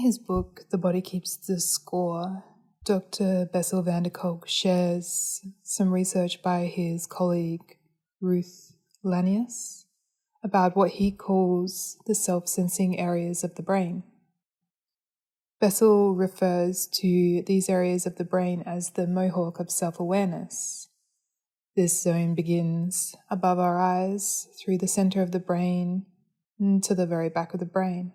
his book, The Body Keeps the Score, Dr. Bessel Van Der Kolk shares some research by his colleague Ruth Lanius about what he calls the self-sensing areas of the brain. Bessel refers to these areas of the brain as the Mohawk of self-awareness. This zone begins above our eyes, through the center of the brain, and to the very back of the brain.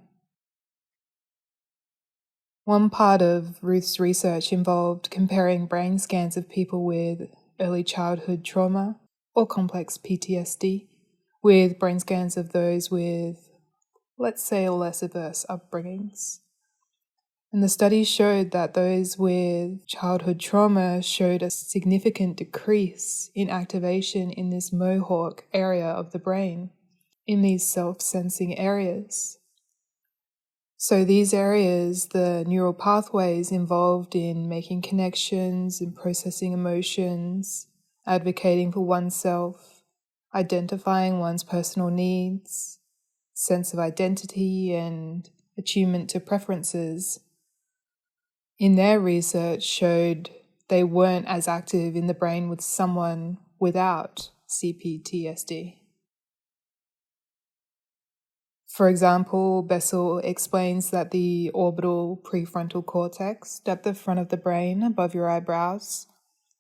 One part of Ruth's research involved comparing brain scans of people with early childhood trauma or complex PTSD with brain scans of those with, let's say, less averse upbringings. And the studies showed that those with childhood trauma showed a significant decrease in activation in this Mohawk area of the brain, in these self-sensing areas. So these areas, the neural pathways involved in making connections and processing emotions, advocating for oneself, identifying one's personal needs, sense of identity and attunement to preferences, in their research showed they weren't as active in the brain with someone without CPTSD. For example, Bessel explains that the orbital prefrontal cortex at the front of the brain above your eyebrows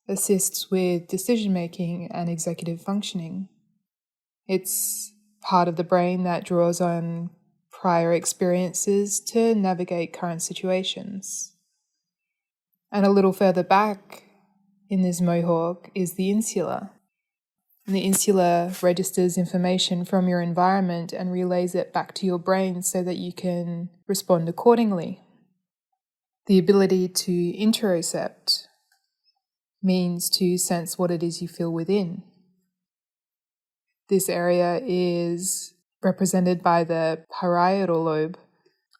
assists with decision-making and executive functioning. It's part of the brain that draws on prior experiences to navigate current situations. And a little further back in this Mohawk is the insula. And the insula registers information from your environment and relays it back to your brain so that you can respond accordingly. The ability to interocept means to sense what it is you feel within. This area is represented by the parietal lobe.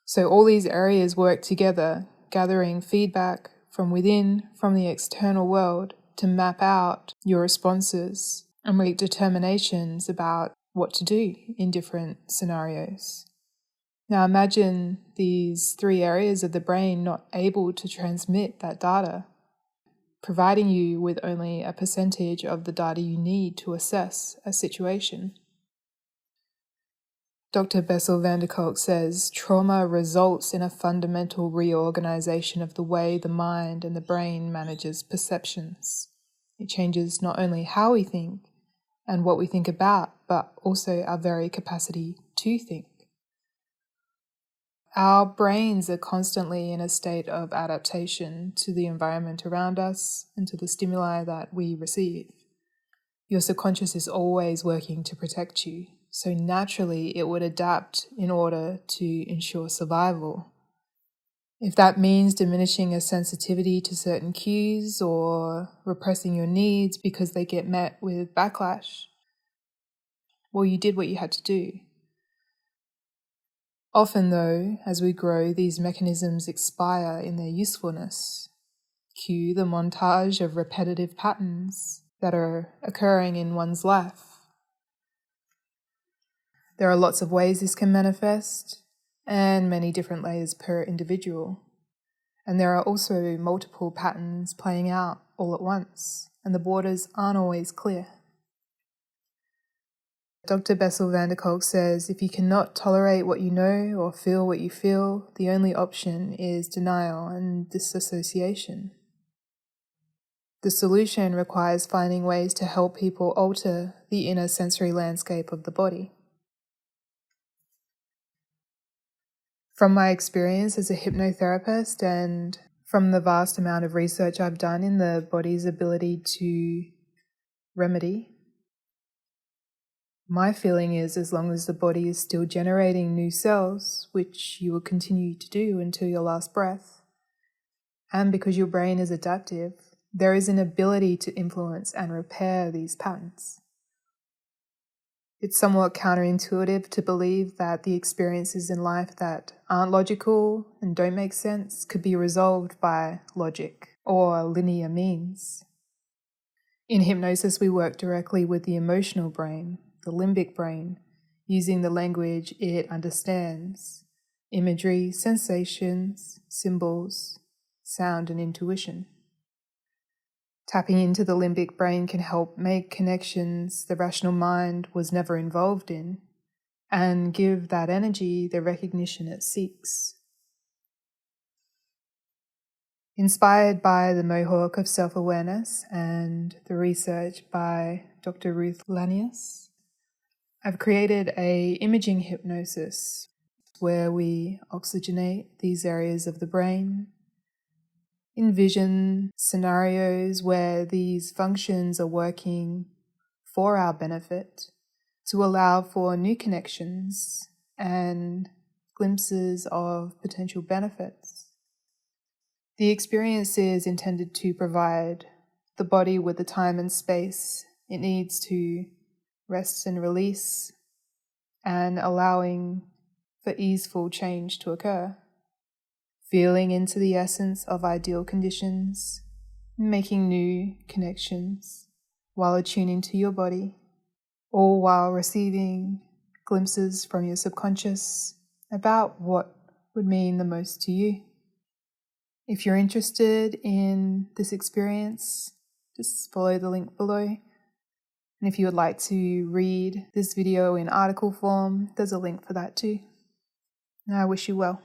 So all these areas work together, gathering feedback from within, from the external world, to map out your responses and make determinations about what to do in different scenarios. Now imagine these three areas of the brain not able to transmit that data, providing you with only a percentage of the data you need to assess a situation. Dr. Bessel Van Der Kolk says trauma results in a fundamental reorganization of the way the mind and the brain manages perceptions. It changes not only how we think and what we think about, but also our very capacity to think. Our brains are constantly in a state of adaptation to the environment around us and to the stimuli that we receive. Your subconscious is always working to protect you, so naturally it would adapt in order to ensure survival. If that means diminishing a sensitivity to certain cues or repressing your needs because they get met with backlash, well, you did what you had to do. Often though, as we grow, these mechanisms expire in their usefulness. Cue the montage of repetitive patterns that are occurring in one's life. There are lots of ways this can manifest, and many different layers per individual. And there are also multiple patterns playing out all at once, and the borders aren't always clear. Dr. Bessel Van Der Kolk says if you cannot tolerate what you know or feel what you feel, the only option is denial and disassociation. The solution requires finding ways to help people alter the inner sensory landscape of the body. From my experience as a hypnotherapist and from the vast amount of research I've done in the body's ability to remedy, my feeling is as long as the body is still generating new cells, which you will continue to do until your last breath, and because your brain is adaptive, there is an ability to influence and repair these patterns. It's somewhat counterintuitive to believe that the experiences in life that aren't logical and don't make sense could be resolved by logic or linear means. In hypnosis, we work directly with the emotional brain, the limbic brain, using the language it understands, imagery, sensations, symbols, sound, and intuition. Tapping into the limbic brain can help make connections the rational mind was never involved in, and give that energy the recognition it seeks. Inspired by the Mohawk of self-awareness and the research by Dr. Ruth Lanius, I've created an imaging hypnosis where we oxygenate these areas of the brain, envision scenarios where these functions are working for our benefit to allow for new connections and glimpses of potential benefits. The experience is intended to provide the body with the time and space it needs to rest and release, and allowing for easeful change to occur. Feeling into the essence of ideal conditions, making new connections while attuning to your body, all while receiving glimpses from your subconscious about what would mean the most to you. If you're interested in this experience, just follow the link below. And if you would like to read this video in article form, there's a link for that too. And I wish you well.